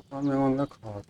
Find me on the card.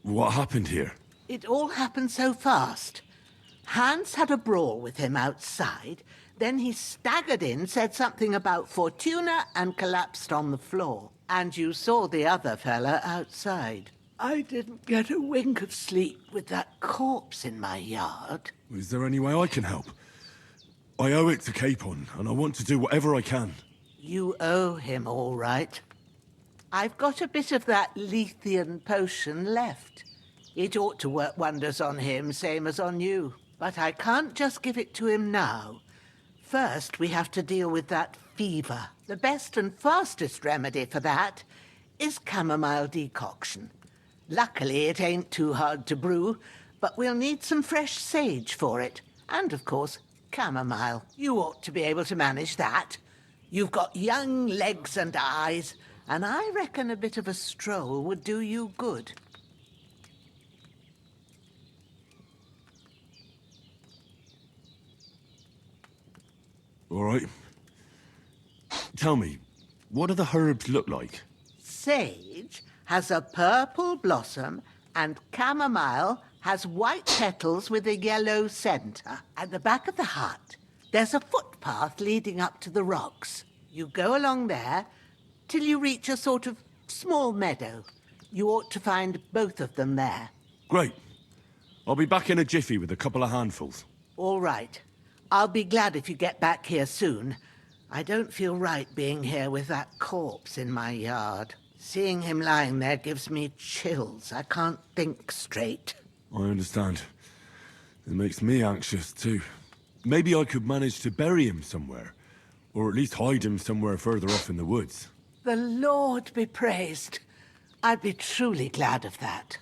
What happened here? It all happened so fast. Hans had a brawl with him outside, then he staggered in, said something about Fortuna, and collapsed on the floor. And you saw the other fella outside. I didn't get a wink of sleep with that corpse in my yard. Is there any way I can help? I owe it to Capon, and I want to do whatever I can. You owe him, all right. I've got a bit of that Lethean potion left. It ought to work wonders on him, same as on you. But I can't just give it to him now. First, we have to deal with that fever. The best and fastest remedy for that is chamomile decoction. Luckily, it ain't too hard to brew, but we'll need some fresh sage for it. And, of course, chamomile. You ought to be able to manage that. You've got young legs and eyes, and I reckon a bit of a stroll would do you good. All right. Tell me, what do the herbs look like? Sage has a purple blossom, and chamomile has white petals with a yellow centre. At the back of the hut, there's a footpath leading up to the rocks. You go along there till you reach a sort of small meadow. You ought to find both of them there. Great. I'll be back in a jiffy with a couple of handfuls. All right. I'll be glad if you get back here soon. I don't feel right being here with that corpse in my yard. Seeing him lying there gives me chills. I can't think straight. I understand. It makes me anxious, too. Maybe I could manage to bury him somewhere. Or at least hide him somewhere further off in the woods. The Lord be praised. I'd be truly glad of that.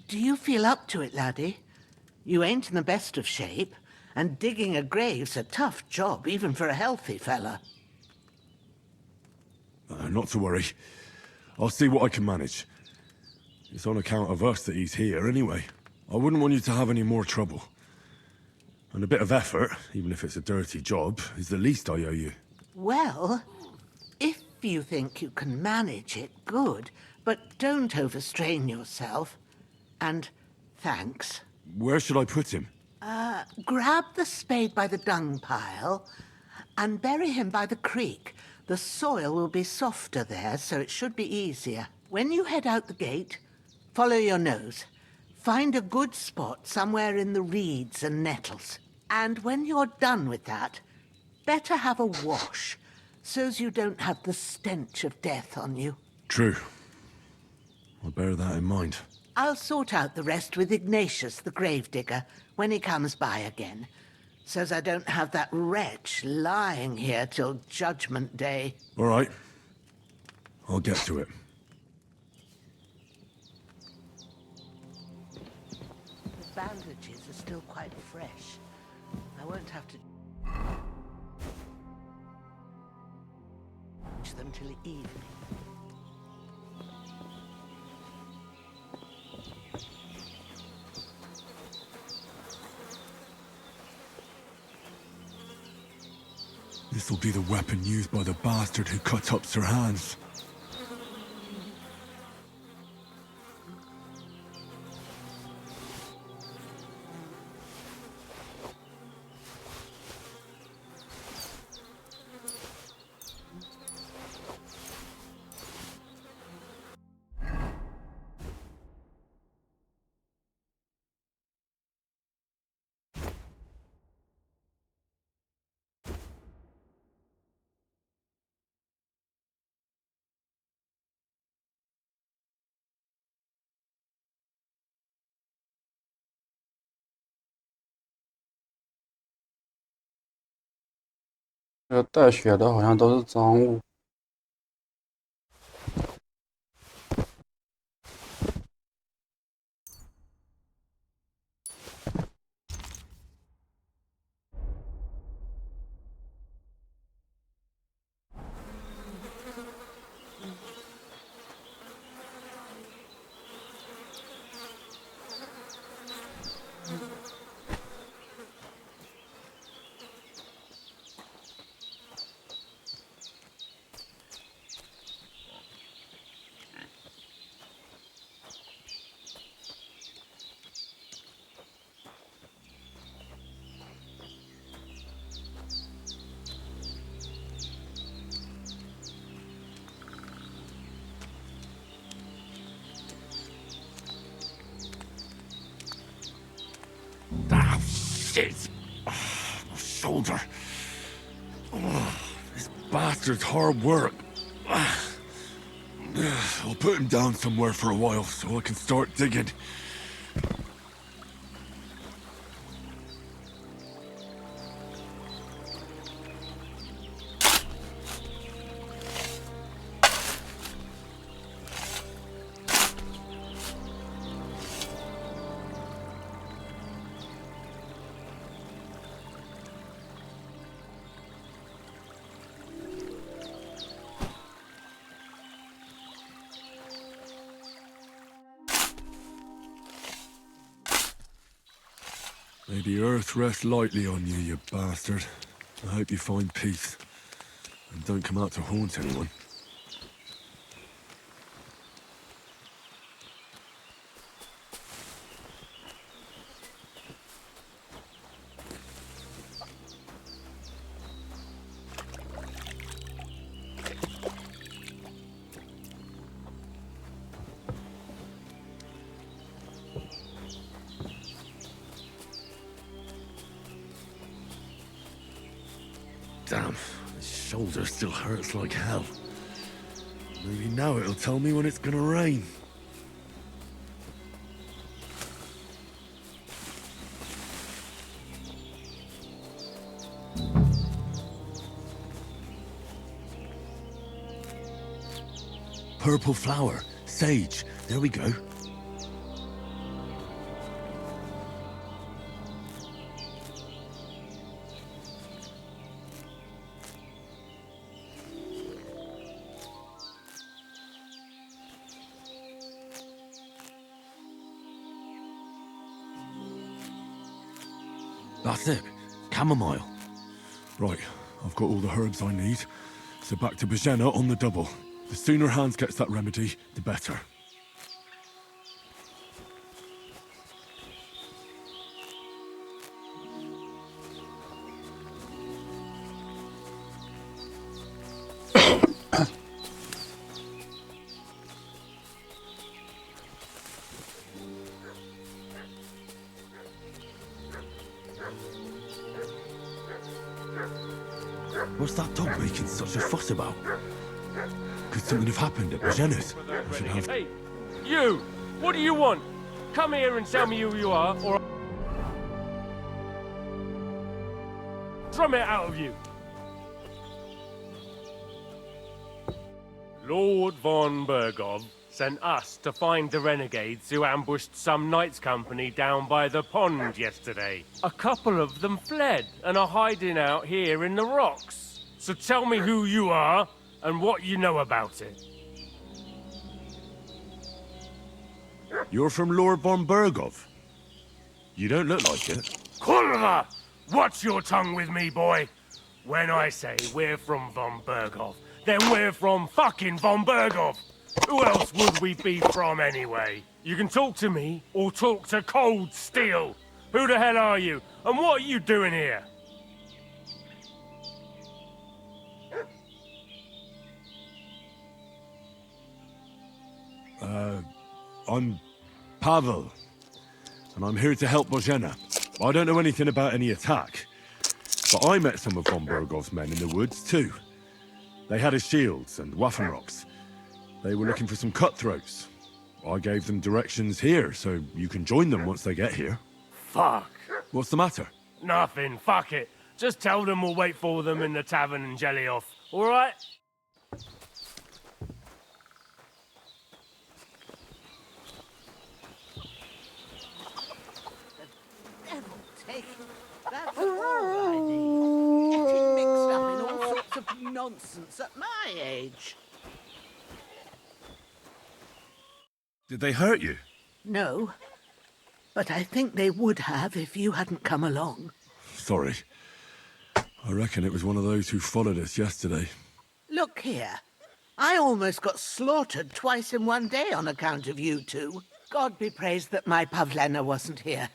Do you feel up to it, laddie? You ain't in the best of shape, and digging a grave's a tough job, even for a healthy fella. Not to worry. I'll see what I can manage. It's on account of us that he's here, anyway. I wouldn't want you to have any more trouble. And a bit of effort, even if it's a dirty job, is the least I owe you. Well, if you think you can manage it, good. But don't overstrain yourself. And thanks. Where should I put him? Grab the spade by the dung pile and bury him by the creek. The soil will be softer there, so it should be easier. When you head out the gate, follow your nose. Find a good spot somewhere in the reeds and nettles. And when you're done with that, better have a wash, so's you don't have the stench of death on you. True. I'll bear that in mind. I'll sort out the rest with Ignatius, the gravedigger, when he comes by again, so's I don't have that wretch lying here till Judgment Day. All right. I'll get to it. The bandages are still quite fresh. I won't have to use them till evening. This'll be the weapon used by the bastard who cut up Sir Hans. 这带血的好像都是赃物。Ah, shit! My shoulder. This bastard's hard work. I'll put him down somewhere for a while so I can start digging. May the earth rest lightly on you, you bastard. I hope you find peace. And don't come out to haunt anyone. Damn, his shoulder still hurts like hell. Maybe now it'll tell me when it's gonna rain. Purple flower, sage, there we go. That's it. Chamomile. Right, I've got all the herbs I need. So back to Bajena on the double. The sooner Hans gets that remedy, the better. What's that dog making such a fuss about? Could something have happened at Bajena's? I should have... Hey, you! What do you want? Come here and tell me who you are, or I'll drum it out of you. Lord von Bergov sent us to find the renegades who ambushed some knights' company down by the pond yesterday. A couple of them fled and are hiding out here in the rocks. So tell me who you are and what you know about it. You're from Lord von Bergov? You don't look like it. Kurva! Watch your tongue with me, boy. When I say we're from von Bergov, then we're from fucking von Bergov. Who else would we be from anyway? You can talk to me or talk to Cold Steel. Who the hell are you? And what are you doing here? I'm Pavel, and I'm here to help Bojena. I don't know anything about any attack, but I met some of von Bergov's men in the woods too. They had his shields and Waffenrocks. They were looking for some cutthroats. I gave them directions here, so you can join them once they get here. Fuck. What's the matter? Nothing, fuck it. Just tell them we'll wait for them in the tavern and jelly off, all right? Devil take it. That's all I need. Getting mixed up in all sorts of nonsense at my age. Did they hurt you? No, but I think they would have if you hadn't come along. Sorry. I reckon it was one of those who followed us yesterday. Look here. I almost got slaughtered twice in one day on account of you two. God be praised that my Pavlena wasn't here.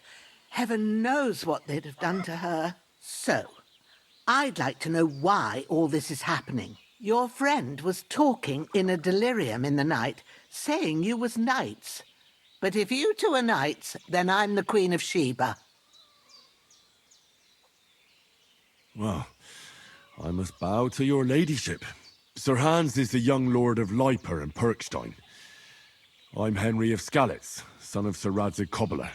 Heaven knows what they'd have done to her. So, I'd like to know why all this is happening. Your friend was talking in a delirium in the night, saying you was knights. But if you two are knights, then I'm the Queen of Sheba. Well, I must bow to your ladyship. Sir Hans is the young lord of Leiper and Perkstein. I'm Henry of Skalitz, son of Sir Radzig Cobbler,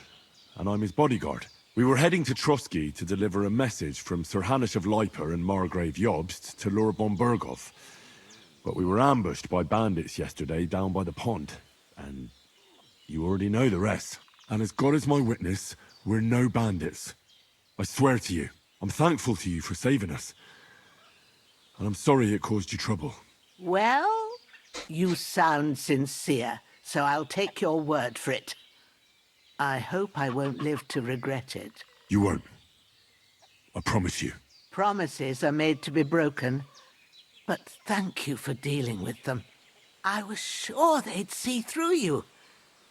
and I'm his bodyguard. We were heading to Trusky to deliver a message from Sir Hanish of Leiper and Margrave Jobst to Lord von Berghoff. But we were ambushed by bandits yesterday down by the pond, and you already know the rest. And as God is my witness, we're no bandits. I swear to you, I'm thankful to you for saving us. And I'm sorry it caused you trouble. Well, you sound sincere, so I'll take your word for it. I hope I won't live to regret it. You won't. I promise you. Promises are made to be broken, but thank you for dealing with them. I was sure they'd see through you.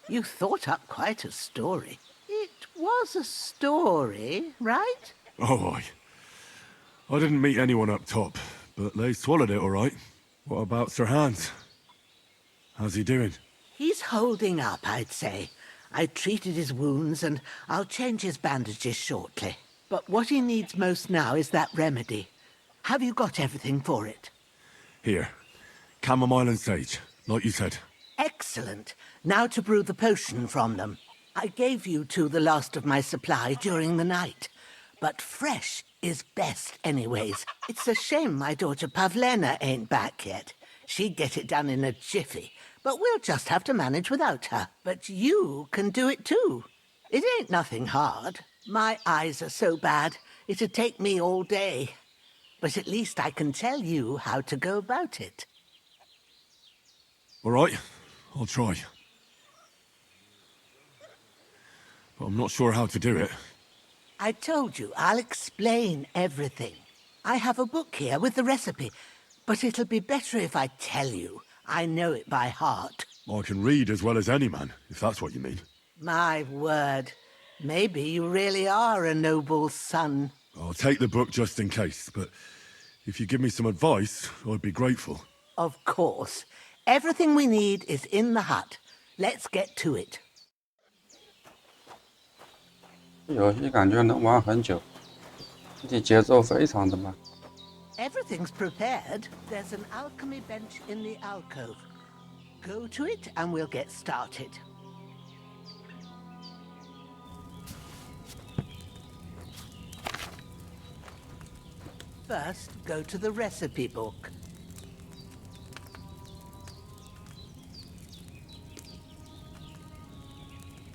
You thought up quite a story. It was a story, right? Oh, I didn't meet anyone up top, but they swallowed it all right. What about Sir Hans? How's he doing? He's holding up, I'd say. I treated his wounds, and I'll change his bandages shortly. But what he needs most now is that remedy. Have you got everything for it? Here. Chamomile and sage, like you said. Excellent. Now to brew the potion from them. I gave you two the last of my supply during the night. But fresh is best anyways. It's a shame my daughter Pavlena ain't back yet. She'd get it done in a jiffy. But we'll just have to manage without her. But you can do it too. It ain't nothing hard. My eyes are so bad, it'd take me all day. But at least I can tell you how to go about it. All right, I'll try. But I'm not sure how to do it. I told you, I'll explain everything. I have a book here with the recipe, but it'll be better if I tell you. I know it by heart. I can read as well as any man, if that's what you mean. My word. Maybe you really are a noble son. I'll take the book just in case, but if you give me some advice, I'd be grateful. Of course. Everything we need is in the hut. Let's get to it. 游戏感觉能玩很久，而且节奏非常的慢。 Everything's prepared. There's an alchemy bench in the alcove. Go to it and we'll get started. First, go to the recipe book.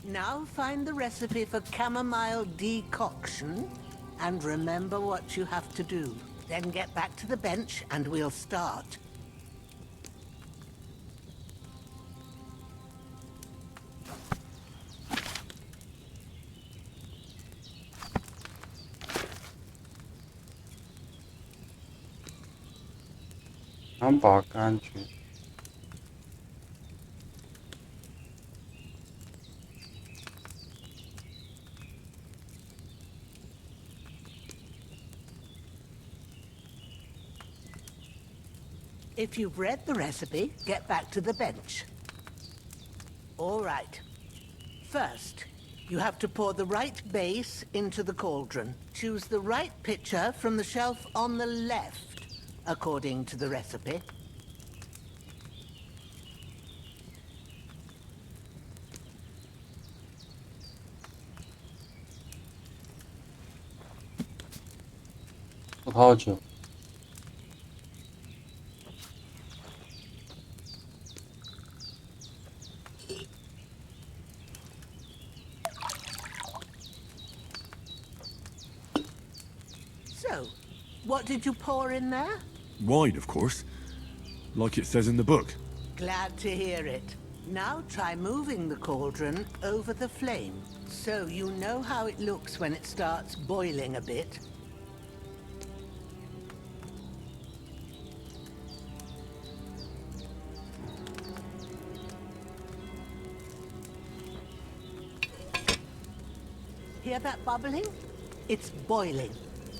Now find the recipe for chamomile decoction and remember what you have to do. Then get back to the bench and we'll start.安保柑橘。 If you've read the recipe, get back to the bench. All right. First, you have to pour the right base into the cauldron. Choose the right pitcher from the shelf on the left, according to the recipe. 好久。So, what did you pour in there? Wide, of course. Like it says in the book. Glad to hear it. Now try moving the cauldron over the flame, so you know how it looks when it starts boiling a bit. Hear that bubbling? It's boiling.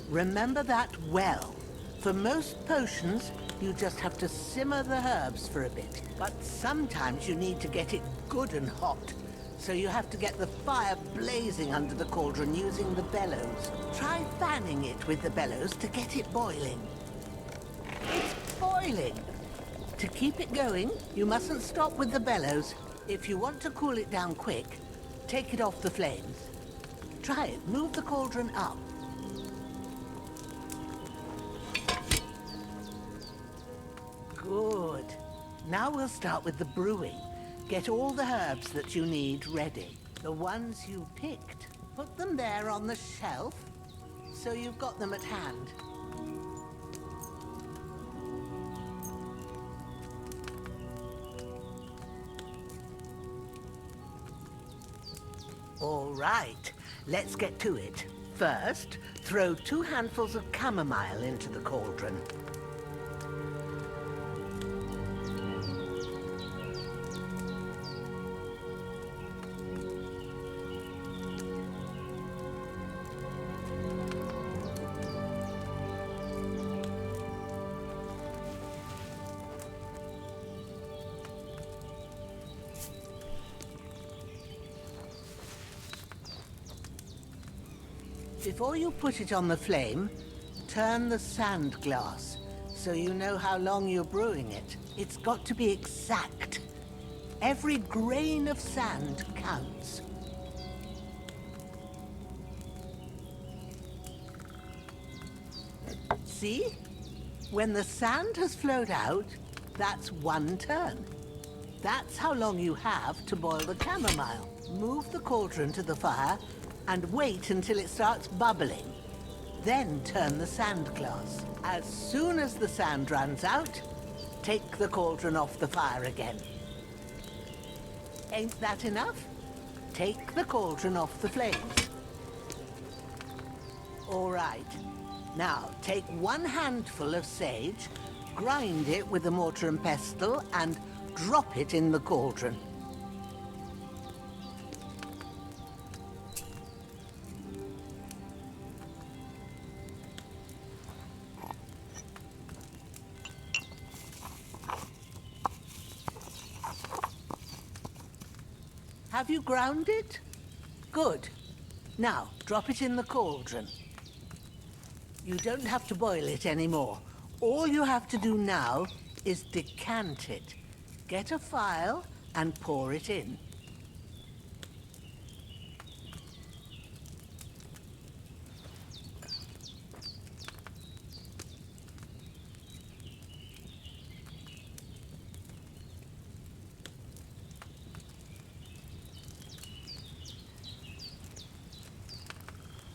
Remember that well. For most potions, you just have to simmer the herbs for a bit. But sometimes you need to get it good and hot. So you have to get the fire blazing under the cauldron using the bellows. Try fanning it with the bellows to get it boiling. It's boiling! To keep it going, you mustn't stop with the bellows. If you want to cool it down quick, take it off the flames. Try it. Move the cauldron up. Good. Now we'll start with the brewing. Get all the herbs that you need ready. The ones you picked. Put them there on the shelf, so you've got them at hand. All right, let's get to it. First, throw 2 handfuls of chamomile into the cauldron. Before you put it on the flame, turn the sand glass so you know how long you're brewing it. It's got to be exact. Every grain of sand counts. See? When the sand has flowed out, that's 1 turn. That's how long you have to boil the chamomile. Move the cauldron to the fire and wait until it starts bubbling. Then turn the sand glass. As soon as the sand runs out, take the cauldron off the fire again. Ain't that enough? Take the cauldron off the flames. All right. Now, take 1 handful of sage, grind it with a mortar and pestle, and drop it in the cauldron. Have you ground it? Good. Now, drop it in the cauldron. You don't have to boil it anymore. All you have to do now is decant it. Get a phial and pour it in.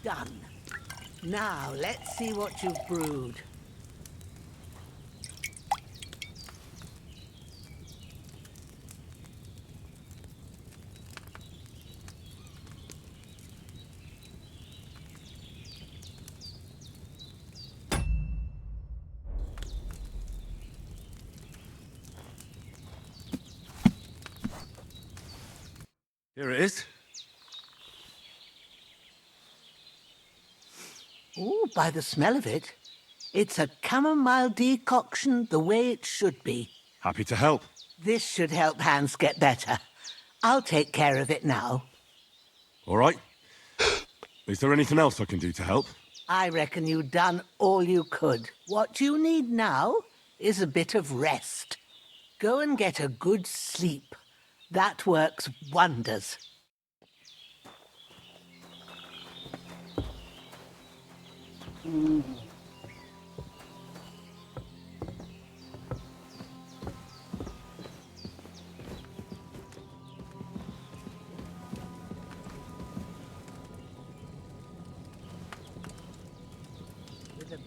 Done. Now, let's see what you've brewed. Here it is. Ooh, by the smell of it, it's a chamomile decoction the way it should be. Happy to help. This should help Hans get better. I'll take care of it now. All right. Is there anything else I can do to help? I reckon you've done all you could. What you need now is a bit of rest. Go and get a good sleep. That works wonders.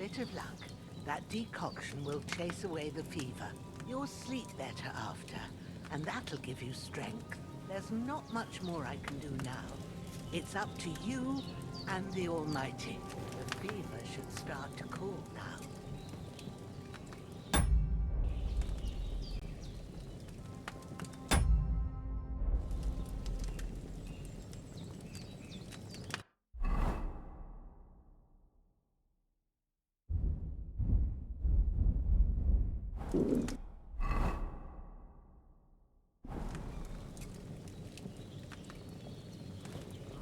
bit of luck, that decoction will chase away the fever. You'll sleep better after, and that'll give you strength. There's not much more I can do now. It's up to you and the Almighty. The fever should start to cool now.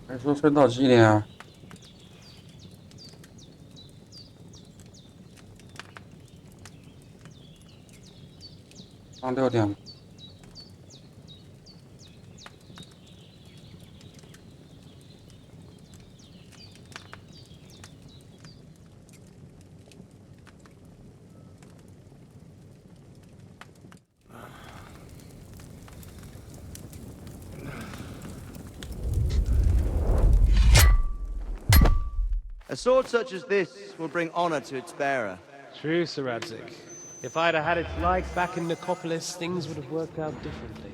还说睡到几点啊？上6点了。A sword such as this will bring honor to its bearer. True, Sir Radzik. If I'd have had its like back in Nicopolis, things would have worked out differently.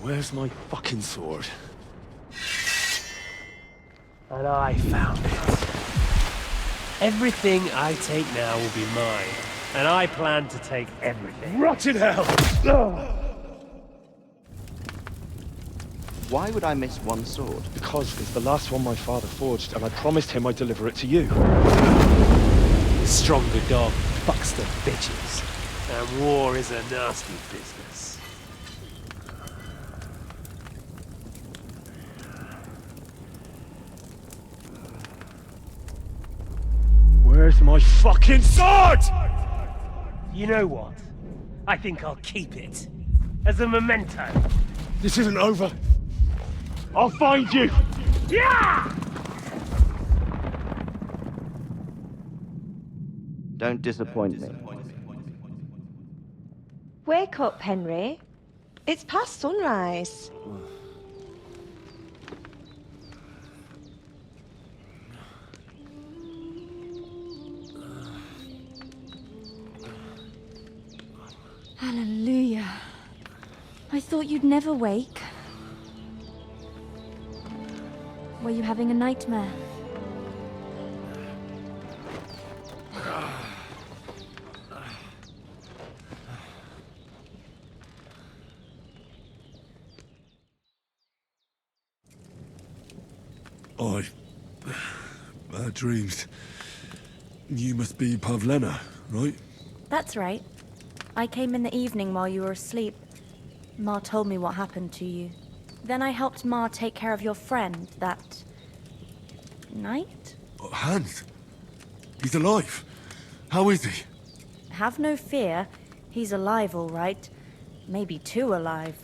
Where's my fucking sword? And I found it. Everything I take now will be mine, and I plan to take everything. Rot in hell! Why would I miss one sword? Because it's the last one my father forged, and I promised him I'd deliver it to you. The stronger dog fucks the bitches, and war is a nasty business. Where's my fucking sword? You know what? I think I'll keep it. As a memento. This isn't over. I'll find you! Yeah! Don't disappoint me. Wake up, Henry. It's past sunrise. Hallelujah. I thought you'd never wake. Were you having a nightmare? Bad dreams. You must be Pavlena, right? That's right. I came in the evening while you were asleep. Ma told me what happened to you. Then I helped Ma take care of your friend that night? Hans? He's alive. How is he? Have no fear. He's alive, all right. Maybe too alive.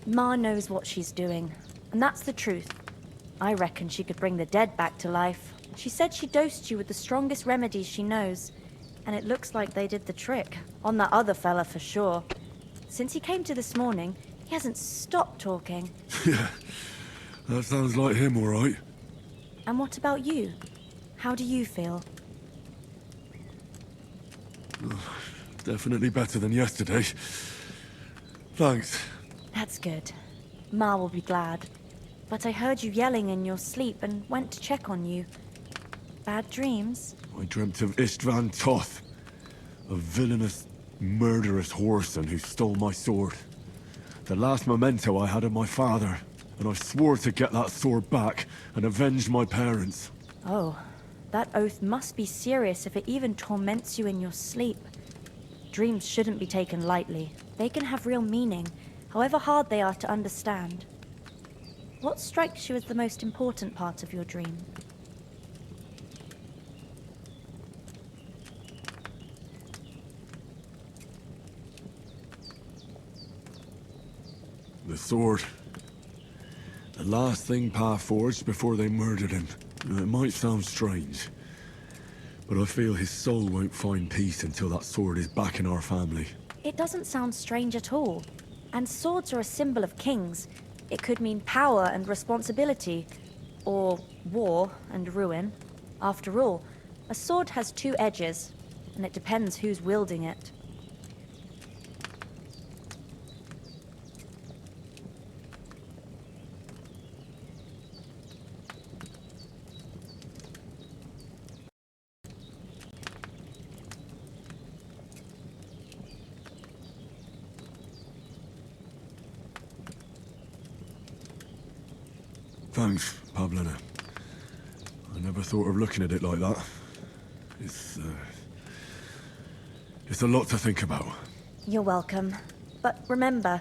Ma knows what she's doing, and that's the truth. I reckon she could bring the dead back to life. She said she dosed you with the strongest remedies she knows, and it looks like they did the trick. On that other fella for sure. Since he came to this morning, he hasn't stopped talking. Yeah, that sounds like him, all right. And what about you? How do you feel? Definitely better than yesterday. Thanks. That's good. Ma will be glad. But I heard you yelling in your sleep and went to check on you. Bad dreams? I dreamt of Istvan Toth, a villainous, murderous whoreson who stole my sword. The last memento I had of my father, and I swore to get that sword back and avenge my parents. Oh, that oath must be serious if it even torments you in your sleep. Dreams shouldn't be taken lightly. They can have real meaning, however hard they are to understand. What strikes you as the most important part of your dream? The sword. The last thing Pa forged before they murdered him. It might sound strange, but I feel his soul won't find peace until that sword is back in our family. It doesn't sound strange at all. And swords are a symbol of kings. It could mean power and responsibility, or war and ruin. After all, a sword has two edges, and it depends who's wielding it. Thanks, Pablina. I never thought of looking at it like that. It's a lot to think about. You're welcome. But remember,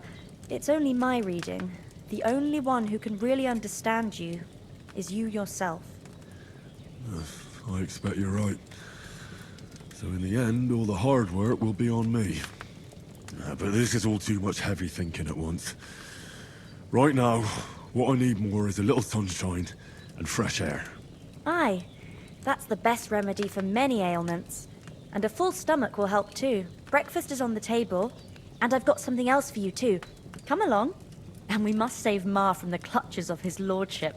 it's only my reading. The only one who can really understand you is you yourself. I expect you're right. So in the end, all the hard work will be on me. But this is all too much heavy thinking at once. Right now, what I need more is a little sunshine and fresh air. Aye, that's the best remedy for many ailments. And a full stomach will help too. Breakfast is on the table, and I've got something else for you too. Come along, and we must save Ma from the clutches of his lordship.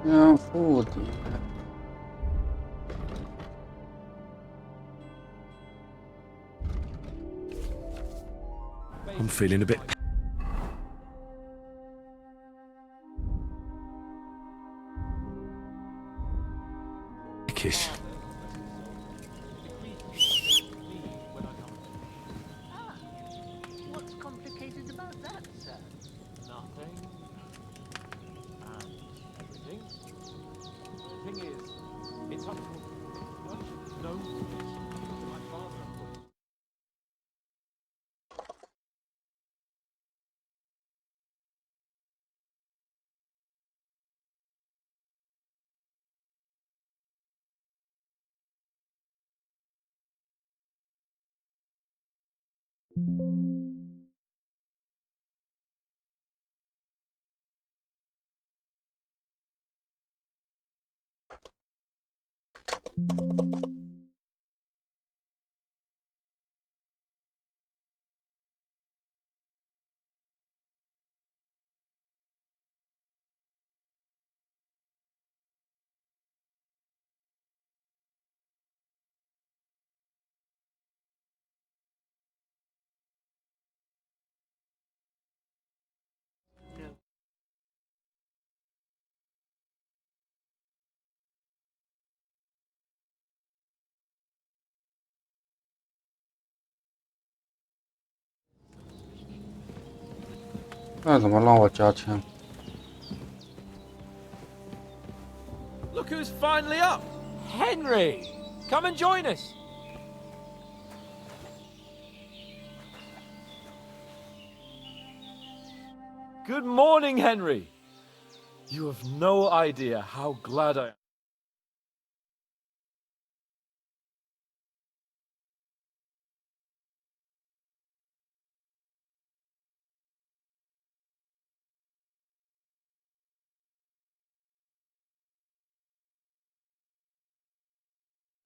养父的。I'm feeling a bit peckish. What's complicated about that, sir? Nothing. And everything. The thing is, it's up to no my father.那怎么让我加枪？ Look who's finally up! Henry! Come and join us! Good morning, Henry! You have no idea how glad I am.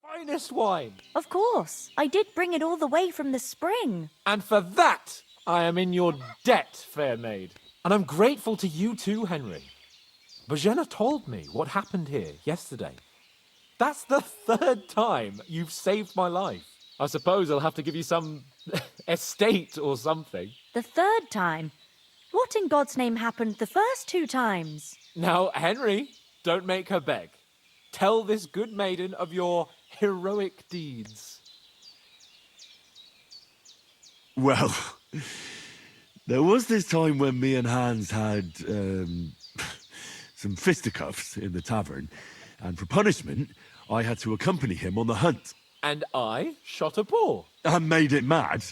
Finest wine! Of course, I did bring it all the way from the spring. And for that, I am in your debt, fair maid. And I'm grateful to you too, Henry. Bojena told me what happened here yesterday. That's the third time you've saved my life. I suppose I'll have to give you some estate or something. The third time? What in God's name happened the first two times? Now, Henry, don't make her beg. Tell this good maiden of your heroic deeds. Well, There was this time when me and Hans had some fisticuffs in the tavern, and for punishment, I had to accompany him on the hunt. And I shot a boar. I made it mad.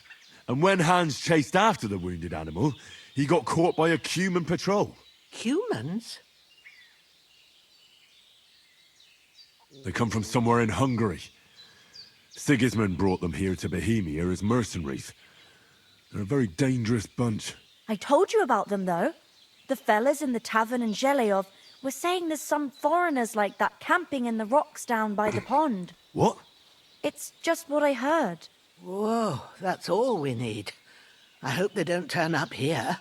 And when Hans chased after the wounded animal, he got caught by a human patrol. Humans? They come from somewhere in Hungary. Sigismund brought them here to Bohemia as mercenaries. They're a very dangerous bunch. I told you about them, though. The fellas in the tavern in Zheleov were saying there's some foreigners like that camping in the rocks down by the pond. What? It's just what I heard. Whoa, that's all we need. I hope they don't turn up here.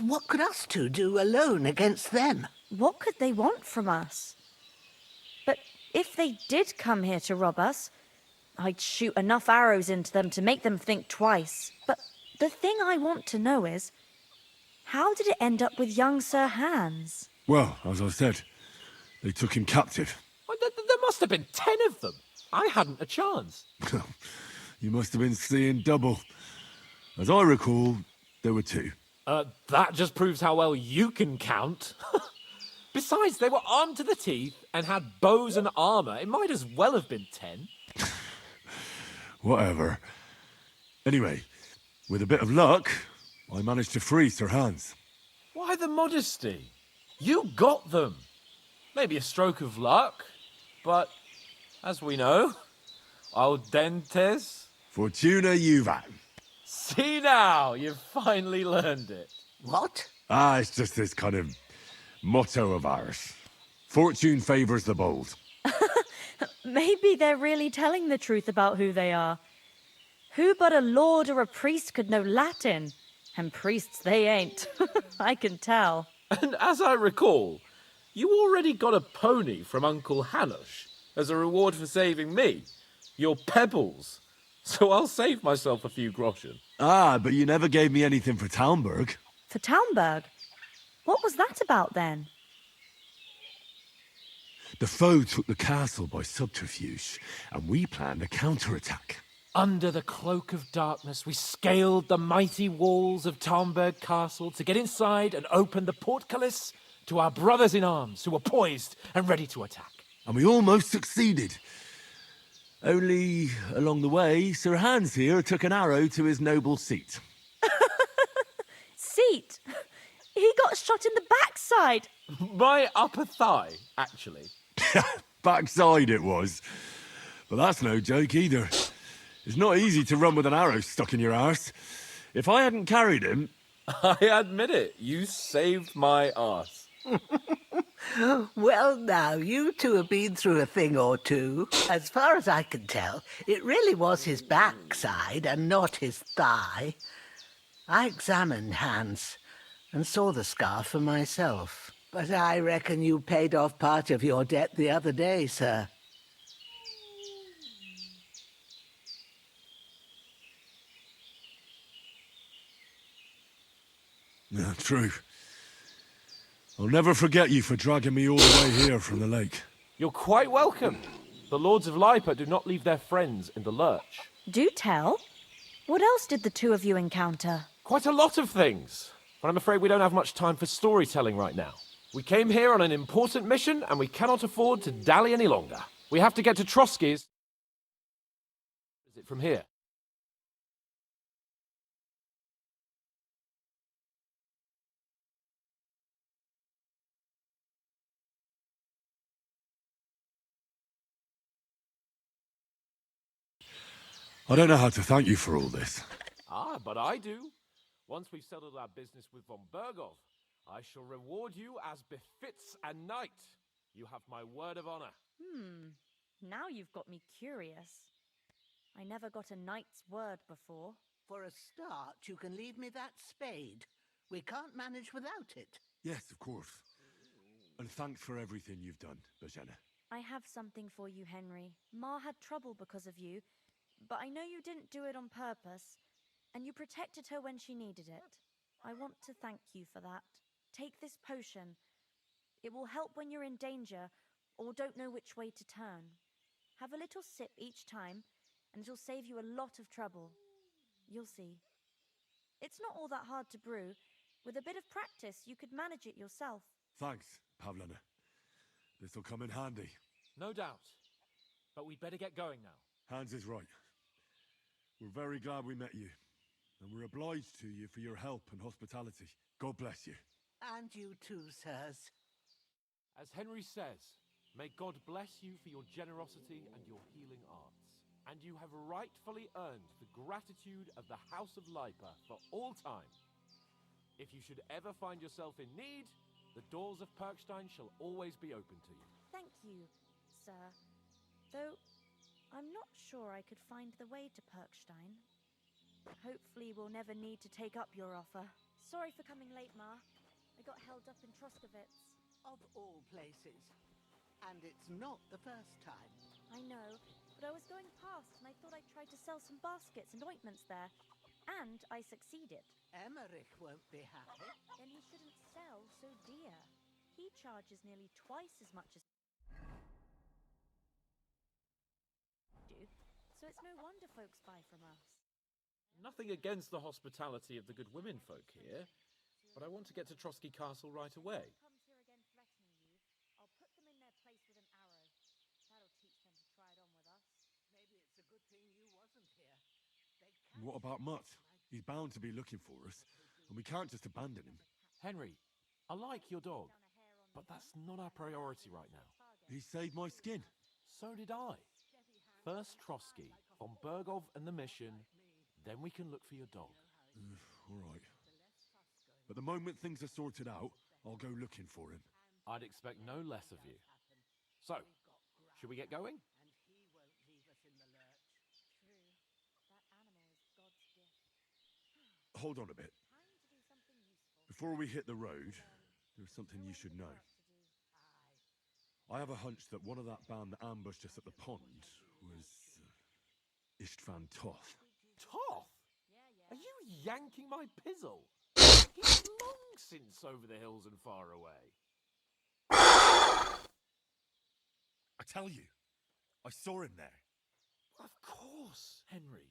What could us two do alone against them? What could they want from us? But if they did come here to rob us, I'd shoot enough arrows into them to make them think twice. But the thing I want to know is, how did it end up with young Sir Hans? Well, as I said, they took him captive. Well, there must have been 10 of them. I hadn't a chance. You must have been seeing double. As I recall, there were 2. That just proves how well you can count. Besides, they were armed to the teeth and had bows and armor. It might as well have been 10. Whatever. Anyway, with a bit of luck, I managed to free Sir Hans. Why the modesty? You got them. Maybe a stroke of luck, but as we know, audentes. Fortuna juvat. See now, you've finally learned it. What? It's just this kind of motto of ours. Fortune favors the bold. Maybe they're really telling the truth about who they are. Who but a lord or a priest could know Latin? And priests they ain't. I can tell. And as I recall, you already got a pony from Uncle Hanush as a reward for saving me. Your pebbles. So I'll save myself a few groschen. But you never gave me anything for Talmberg. For Talmberg? What was that about then? The foe took the castle by subterfuge, and we planned a counterattack. Under the cloak of darkness, we scaled the mighty walls of Talmberg Castle to get inside and open the portcullis to our brothers in arms who were poised and ready to attack. And we almost succeeded. Only, along the way, Sir Hans here took an arrow to his noble seat. Seat? He got shot in the backside. My upper thigh, actually. Backside it was. But that's no joke either. It's not easy to run with an arrow stuck in your arse. If I hadn't carried him... I admit it, you saved my arse. Well, now, you two have been through a thing or two. As far as I can tell, it really was his backside and not his thigh. I examined Hans and saw the scar for myself. But I reckon you paid off part of your debt the other day, sir. Yeah, true. I'll never forget you for dragging me all the way here from the lake. You're quite welcome. The Lords of Lipa do not leave their friends in the lurch. Do tell. What else did the two of you encounter? Quite a lot of things. But I'm afraid we don't have much time for storytelling right now. We came here on an important mission, and we cannot afford to dally any longer. We have to get to Trotsky's. Is it from here? I don't know how to thank you for all this. But I do. Once we've settled our business with von Bergov, I shall reward you as befits a knight. You have my word of honor. Now you've got me curious. I never got a knight's word before. For a start, you can leave me that spade. We can't manage without it. Yes, of course. And thanks for everything you've done, Bajena. I have something for you, Henry. Ma had trouble because of you, but I know you didn't do it on purpose, and you protected her when she needed it. I want to thank you for that. Take this potion. It will help when you're in danger or don't know which way to turn. Have a little sip each time, and it'll save you a lot of trouble. You'll see. It's not all that hard to brew. With a bit of practice, you could manage it yourself. Thanks, Pavlana. This'll come in handy. No doubt. But we'd better get going now. Hans is right. We're very glad we met you. And we're obliged to you for your help and hospitality. God bless you. And you too, sirs. As Henry says, may God bless you for your generosity and your healing arts. And you have rightfully earned the gratitude of the House of Lipa for all time. If you should ever find yourself in need, the doors of Perkstein shall always be open to you. Thank you, sir. Though, I'm not sure I could find the way to Perkstein. Hopefully we'll never need to take up your offer. Sorry for coming late, Ma. I got held up in Troskowitz. Of all places. And it's not the first time. I know, but I was going past and I thought I'd try to sell some baskets and ointments there. And I succeeded. Emmerich won't be happy. Then he shouldn't sell so dear. He charges nearly twice as much as I do, so it's no wonder folks buy from us. Nothing against the hospitality of the good women folk here, but I want to get to Trotsky Castle right away. Comes here again threatening you, I'll put them in their place with an arrow. That'll teach them to try it on with us. Maybe it's a good thing you wasn't here. What about Mutt? He's bound to be looking for us, and we can't just abandon him. Henry, I like your dog, but that's not our priority right now. He saved my skin. So did I. First Trotsky, von Bergov and the mission, then we can look for your dog. All right. But the moment things are sorted out, I'll go looking for him. I'd expect no less of you. So, should we get going? And he won't leave us in the lurch. True. That animal is God's gift. Hold on a bit. Time to do something useful. Before we hit the road, there's something you should know. I have a hunch that one of that band that ambushed us at the pond was Istvan Toth. Toth? Are you yanking my pizzle? He's long since over the hills and far away. I tell you, I saw him there. Of course, Henry.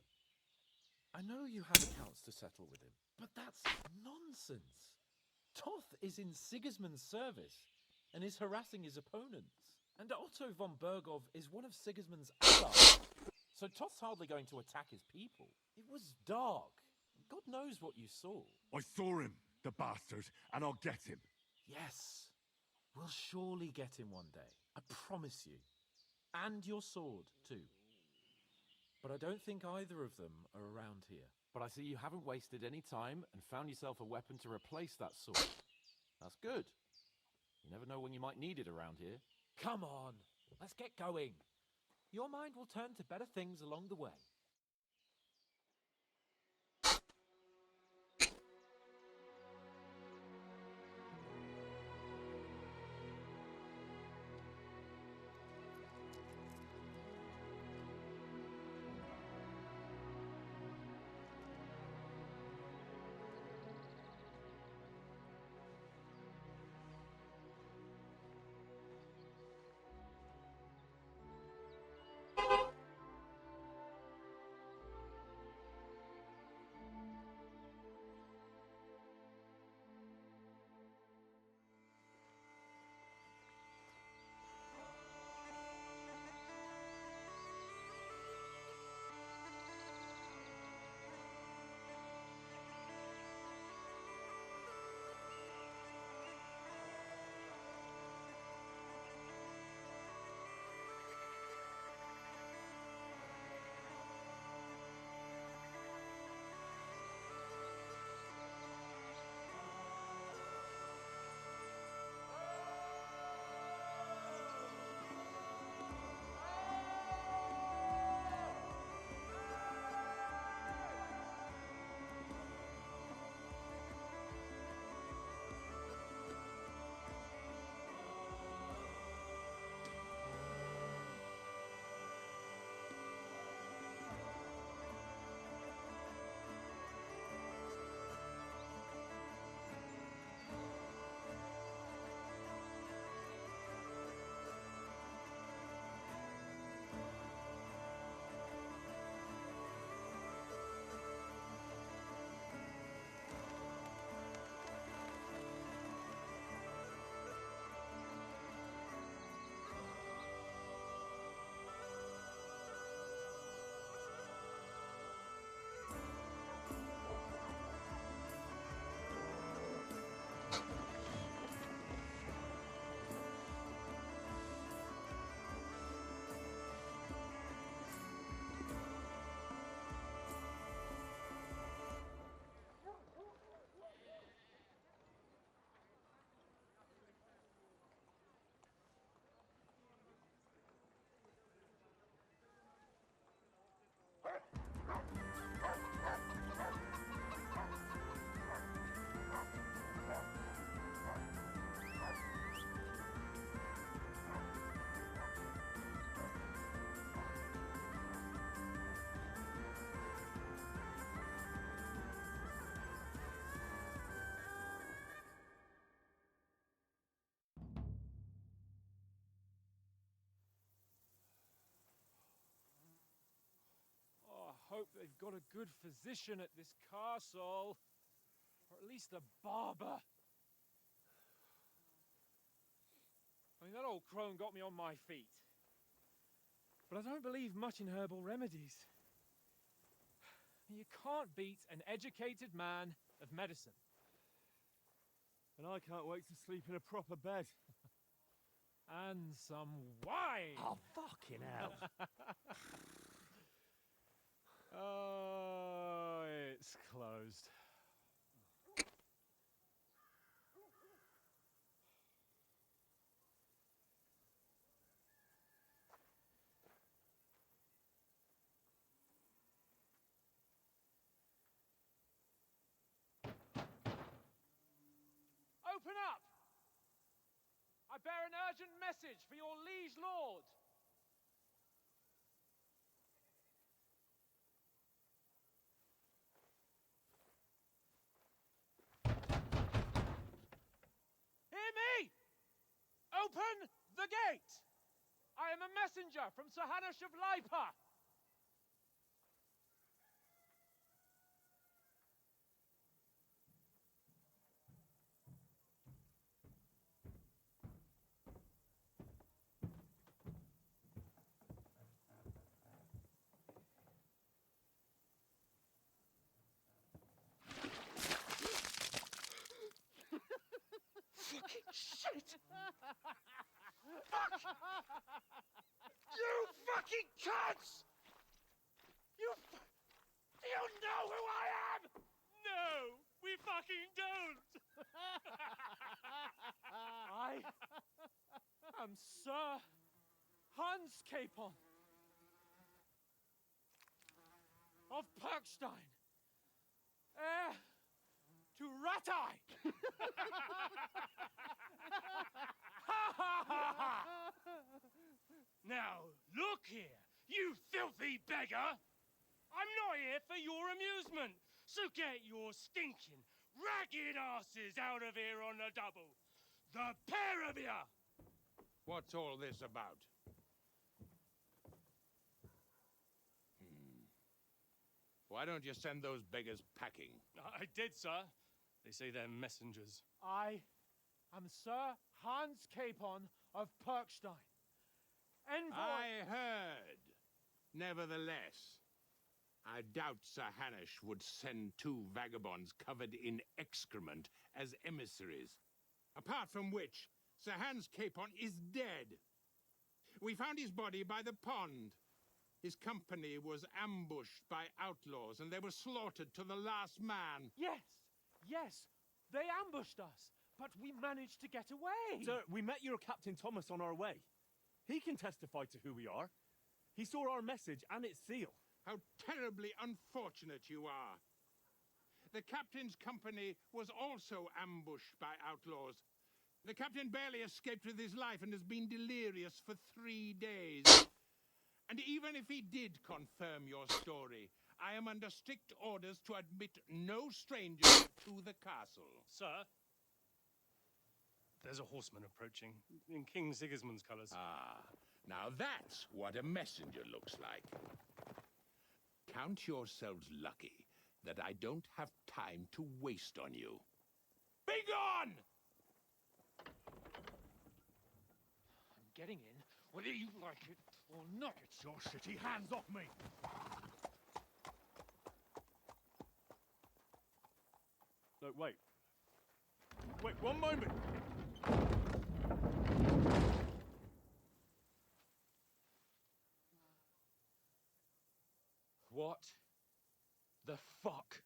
I know you have accounts to settle with him, but that's nonsense. Toth is in Sigismund's service and is harassing his opponents. And Otto von Bergov is one of Sigismund's allies. So Toth's hardly going to attack his people. It was dark. God knows what you saw. I saw him, the bastard, and I'll get him. Yes. We'll surely get him one day. I promise you. And your sword, too. But I don't think either of them are around here. But I see you haven't wasted any time and found yourself a weapon to replace that sword. That's good. You never know when you might need it around here. Come on, let's get going. Your mind will turn to better things along the way. hope they've got a good physician at this castle. Or at least a barber. I mean, that old crone got me on my feet. But I don't believe much in herbal remedies. You can't beat an educated man of medicine. And I can't wait to sleep in a proper bed. And some wine! Oh, fucking hell. Oh, it's closed. Open up! I bear an urgent message for your liege lord. Hear me! Open the gate! I am a messenger from Sir Hanush of Lipa. Fucking shit! Fuck! You fucking cunts! Do you know who I am? No, we fucking don't. I am Sir Hans Capon of Perkstein, heir to Ratai. Now, look here, you filthy beggar! I'm not here for your amusement, so get your stinking, ragged asses out of here on the double. The pair of you! What's all this about? Why don't you send those beggars packing? I did, sir. They say they're messengers. I am Sir Hans Capon of Perkstein, envoy. I heard. Nevertheless, I doubt Sir Hanush would send two vagabonds covered in excrement as emissaries. Apart from which, Sir Hans Capon is dead. We found his body by the pond. His company was ambushed by outlaws, and they were slaughtered to the last man. Yes, they ambushed us, but we managed to get away. Sir, we met your Captain Thomas on our way. He can testify to who we are. He saw our message and its seal. How terribly unfortunate you are. The captain's company was also ambushed by outlaws. The captain barely escaped with his life and has been delirious for 3 days. And even if he did confirm your story, I am under strict orders to admit no strangers to the castle. Sir, there's a horseman approaching in King Sigismund's colours. Ah, now that's what a messenger looks like. Count yourselves lucky that I don't have time to waste on you. Be gone! I'm getting in, whether you like it or not. Get your shitty hands off me! No, wait. Wait, one moment! What the fuck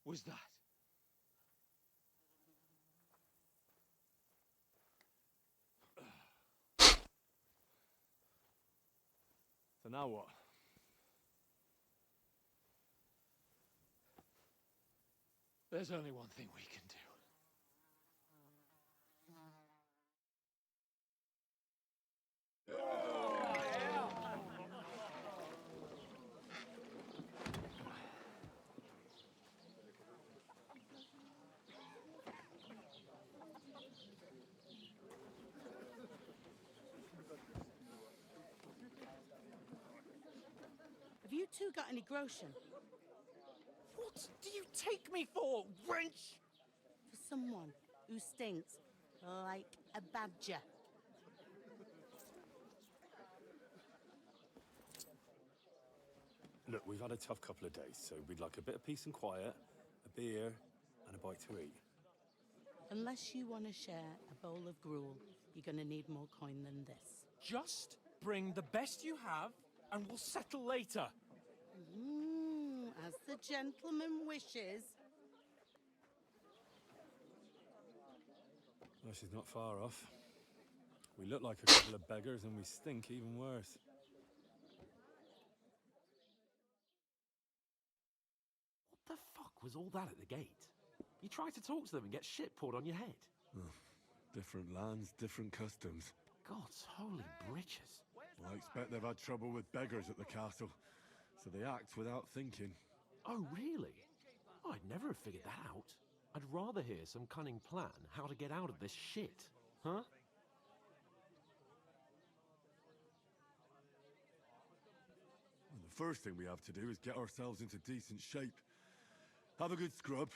was that? So now what? There's only one thing we can do. Have you two got any groschen? What do you take me for, wench? For someone who stinks like a badger. Look, we've had a tough couple of days, so we'd like a bit of peace and quiet, a beer, and a bite to eat. Unless you want to share a bowl of gruel, you're going to need more coin than this. Just bring the best you have, and we'll settle later. As the gentleman wishes. Well, she's not far off. We look like a couple of beggars, and we stink even worse. What the fuck was all that at the gate? You tried to talk to them and get shit poured on your head. Different lands, different customs. God's holy britches. Well, I expect they've had trouble with beggars at the castle, so they act without thinking. Oh, really? Oh, I'd never have figured that out. I'd rather hear some cunning plan how to get out of this shit. Huh? Well, the first thing we have to do is get ourselves into decent shape. Have a good scrub,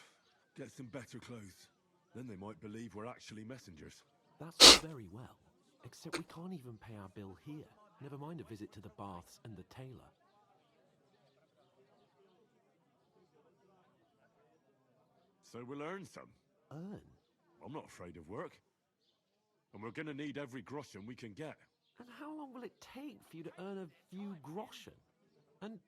get some better clothes. Then they might believe we're actually messengers. That's all very well, except we can't even pay our bill here. Never mind a visit to the baths and the tailor. So we'll earn some. Earn? I'm not afraid of work. And we're gonna need every groschen we can get. And how long will it take for you to earn a few groschen? And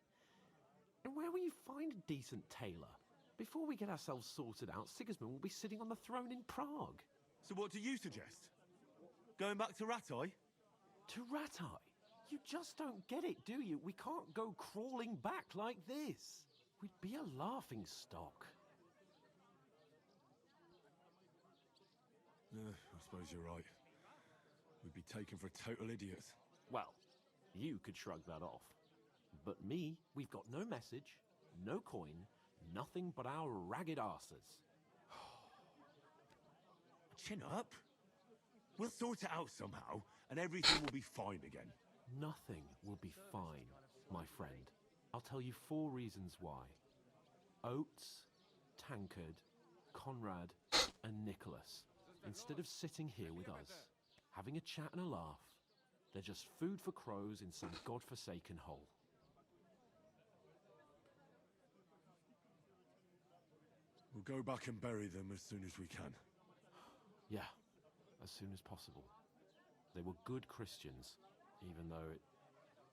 where will you find a decent tailor? Before we get ourselves sorted out, Sigismund will be sitting on the throne in Prague. So what do you suggest? Going back to Rattay? To Rattay? You just don't get it, do you? We can't go crawling back like this. We'd be a laughing stock. I suppose you're right. We'd be taken for total idiots. Well, you could shrug that off. But me, we've got no message, no coin, nothing but our ragged arses. Chin up. We'll sort it out somehow, and everything will be fine again. Nothing will be fine, my friend. I'll tell you 4 reasons why. Oates, Tankard, Conrad, and Nicholas, instead of sitting here with us, having a chat and a laugh, they're just food for crows in some godforsaken hole. We'll go back and bury them as soon as we can. Yeah, as soon as possible. They were good Christians, even though it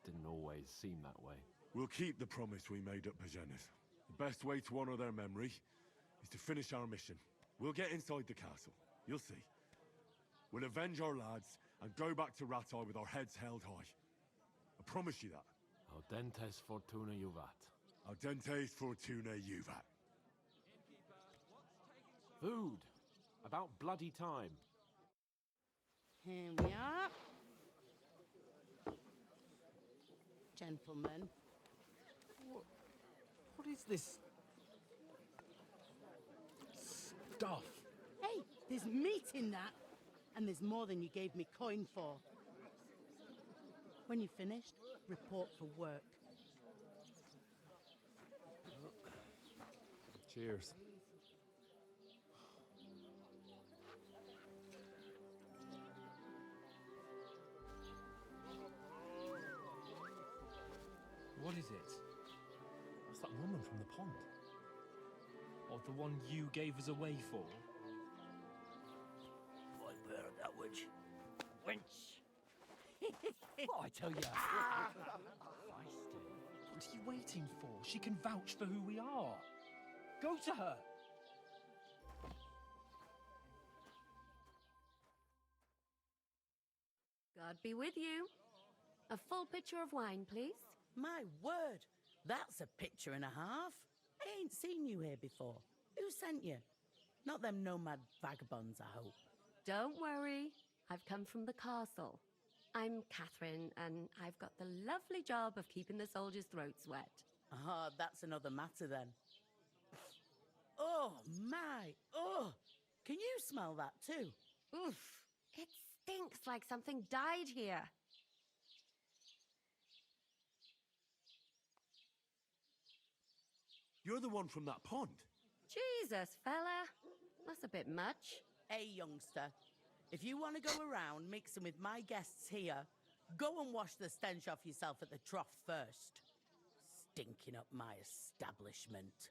didn't always seem that way. We'll keep the promise we made at Bajenis. The best way to honor their memory is to finish our mission. We'll get inside the castle. You'll see. We'll avenge our lads and go back to Rattay with our heads held high. I promise you that. Audentes fortuna juvat. Audentes fortuna juvat. Food. About bloody time. Here we are. Gentlemen. What is this stuff? Hey, there's meat in that. And there's more than you gave me coin for. When you're finished, report for work. Cheers. What is it? What's that woman from the pond? Or the one you gave us away for? I've heard that witch. Wench! What I tell you? What are you waiting for? She can vouch for who we are. Go to her. God be with you. A full pitcher of wine, please. My word, that's a picture and a half. I ain't seen you here before. Who sent you? Not them nomad vagabonds, I hope. Don't worry. I've come from the castle. I'm Catherine, and I've got the lovely job of keeping the soldiers' throats wet. Ah, that's another matter then. Oh, my. Oh, can you smell that too? Oof. It stinks like something died here. You're the one from that pond. Jesus, fella. That's a bit much. Hey, youngster. If you want to go around mixing with my guests here, go and wash the stench off yourself at the trough first. Stinking up my establishment.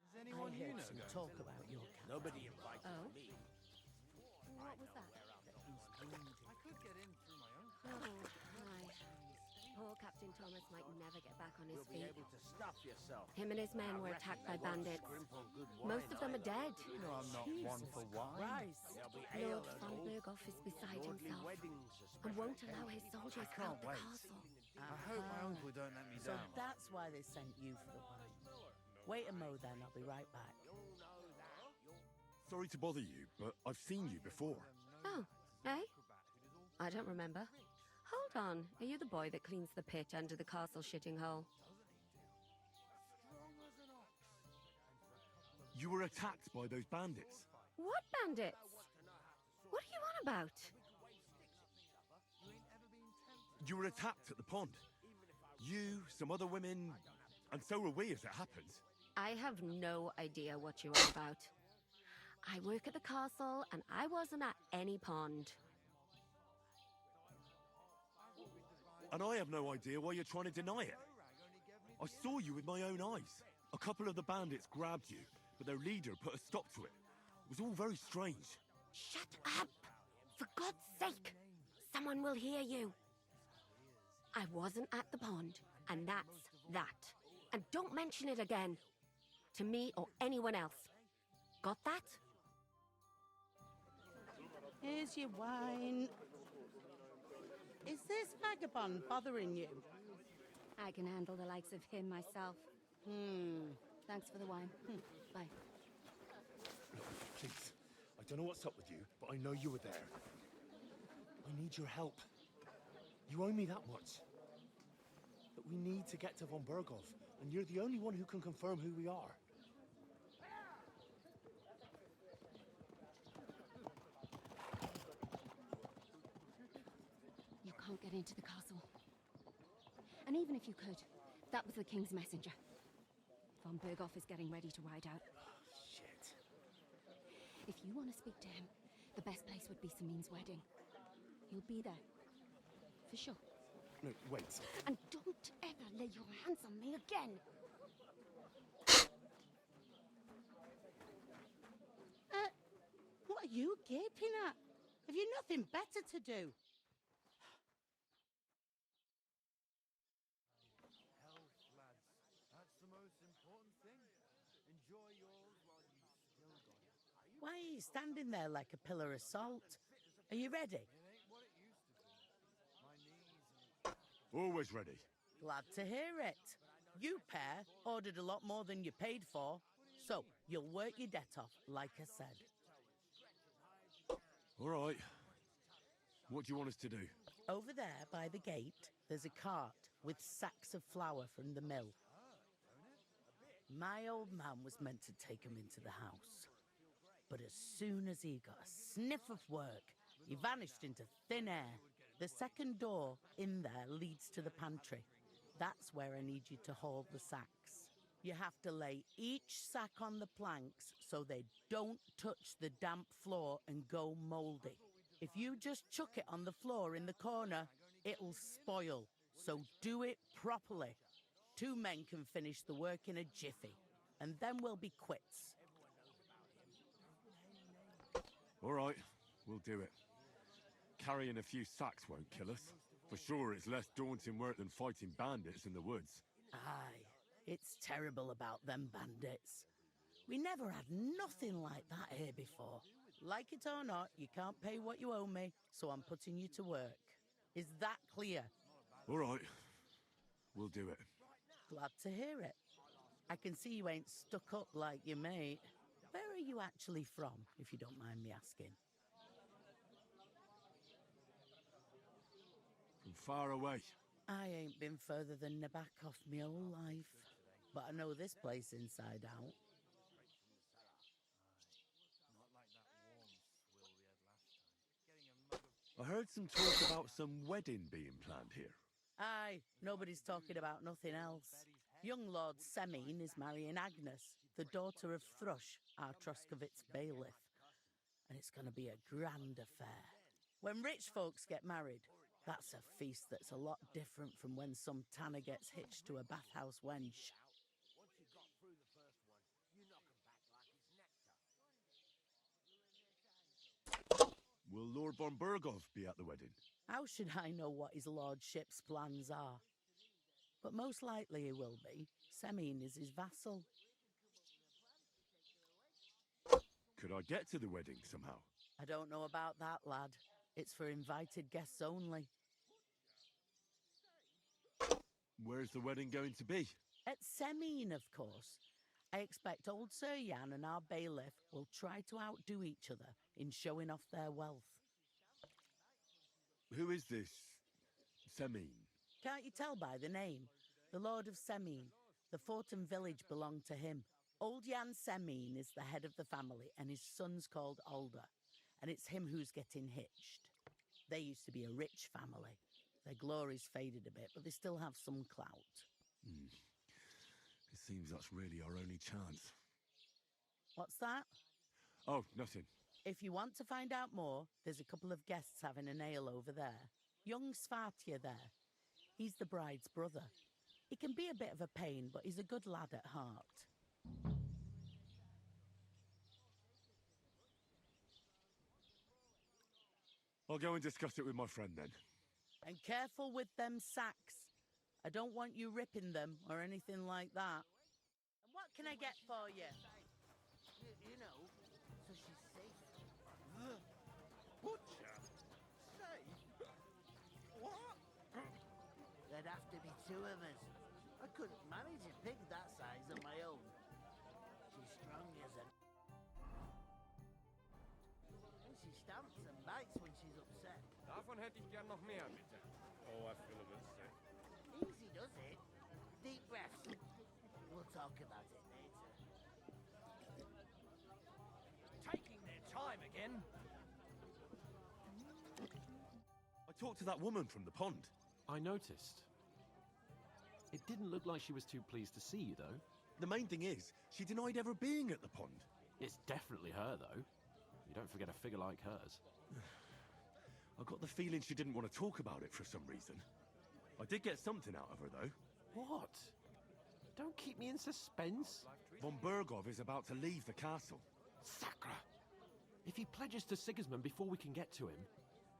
Does anyone I heard some talk about your cat. Nobody invited me. What was that? I could get in through my own. Oh, hi. Poor Captain Thomas might never get back on his You'll be feet. able to stop yourself. Him and his men were attacked by bandits. Most of them are dead. You know I'm not one for wine. Christ. Lord von Berghoff is beside himself and won't allow his soldiers out the castle. I hope my uncle don't let me So down. that's why they sent you for the wine. Wait a mo then, I'll be right back. Sorry to bother you, but I've seen you before. Oh, eh? I don't remember. Hold on, are you the boy that cleans the pit under the castle shitting hole? You were attacked by those bandits. What bandits? What are you on about? You were attacked at the pond. You, some other women, and so were we as it happens. I have no idea what you are about. I work at the castle and I wasn't at any pond. And I have no idea why you're trying to deny it. I saw you with my own eyes. A couple of the bandits grabbed you, but their leader put a stop to it. It was all very strange. Shut up! For God's sake! Someone will hear you. I wasn't at the pond, and that's that. And don't mention it again. To me or anyone else. Got that? Here's your wine. Is this vagabond bothering you? I can handle the likes of him myself. Thanks for the wine. Bye. Please, I don't know what's up with you, but I know you were there. I need your help. You owe me that much. But we need to get to von Berghoff, and you're the only one who can confirm who we are. You can't get into the castle. And even if you could, that was the king's messenger. Von Berghoff is getting ready to ride out. Shit. If you want to speak to him, the best place would be Samin's wedding. He'll be there. For sure. No, wait. And don't ever lay your hands on me again! What are you gaping at? Have you nothing better to do? Health, lads. That's the most important thing. Enjoy yours while you still got it. Why are you standing there like a pillar of salt? Are you ready? It ain't what it used to be. My knees and... Always ready. Glad to hear it. You pair ordered a lot more than you paid for, so you'll work your debt off, like I said. All right. What do you want us to do? Over there by the gate, there's a cart with sacks of flour from the mill. My old man was meant to take 'em into the house. But as soon as he got a sniff of work, he vanished into thin air. The second door in there leads to the pantry. That's where I need you to haul the sacks. You have to lay each sack on the planks so they don't touch the damp floor and go mouldy. If you just chuck it on the floor in the corner, it'll spoil. So do it properly. 2 men can finish the work in a jiffy, and then we'll be quits. All right, we'll do it. Carrying a few sacks won't kill us. For sure, it's less daunting work than fighting bandits in the woods. Aye, it's terrible about them bandits. We never had nothing like that here before. Like it or not, you can't pay what you owe me, so I'm putting you to work. Is that clear? All right, we'll do it. Glad to hear it. I can see you ain't stuck up like your mate. Where are you actually from, if you don't mind me asking? From far away. I ain't been further than the back off me whole life, but I know this place inside out. I heard some talk about some wedding being planned here. Aye, nobody's talking about nothing else. Young Lord Semine is marrying Agnes, the daughter of Thrush, our Troskovitz bailiff. And it's going to be a grand affair. When rich folks get married, that's a feast that's a lot different from when some tanner gets hitched to a bathhouse wench. Once you've got through the first one, you knock 'em back like it's nectar. Will Lord von Bergov be at the wedding? How should I know what his lordship's plans are? But most likely he will be. Semine is his vassal. Could I get to the wedding somehow? I don't know about that, lad. It's for invited guests only. Where's the wedding going to be? At Semine, of course. I expect old Sir Jan and our bailiff will try to outdo each other in showing off their wealth. Who is this Semine? Can't you tell by the name? The Lord of Semine. The fort and village belong to him. Old Jan Semine is the head of the family, and his son's called Alder. And it's him who's getting hitched. They used to be a rich family. Their glory's faded a bit, but they still have some clout. It seems that's really our only chance. What's that? Oh, nothing. If you want to find out more, there's a couple of guests having an ale over there. Young Svartje there. He's the bride's brother. He can be a bit of a pain, but he's a good lad at heart. I'll go and discuss it with my friend then. And careful with them sacks. I don't want you ripping them or anything like that. And what can I get for you? You know, so she's safe. Butcher? Safe? What? There'd have to be two of us. I couldn't manage a pig that size on my own. She's strong as a... And she stamps and bites when she's upset. Davon hätte ich gern noch mehr, bitte. Oh, I feel a bit sick. Easy does it. Deep breaths. We'll talk about it later. Taking their time again. I talked to that woman from the pond. I noticed. It didn't look like she was too pleased to see you, though. The main thing is, she denied ever being at the pond. It's definitely her, though. You don't forget a figure like hers. I got the feeling she didn't want to talk about it for some reason. I did get something out of her, though. What? Don't keep me in suspense. Von Bergov is about to leave the castle. Sacre! If he pledges to Sigismund before we can get to him,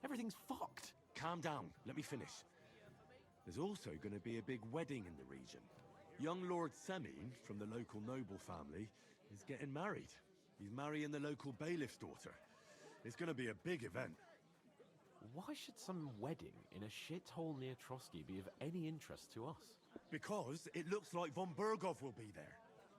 everything's fucked. Calm down. Let me finish. There's also going to be a big wedding in the region. Young Lord Semine, from the local noble family, is getting married. He's marrying the local bailiff's daughter. It's going to be a big event. Why should some wedding in a shithole near Trotsky be of any interest to us? Because it looks like von Bergov will be there.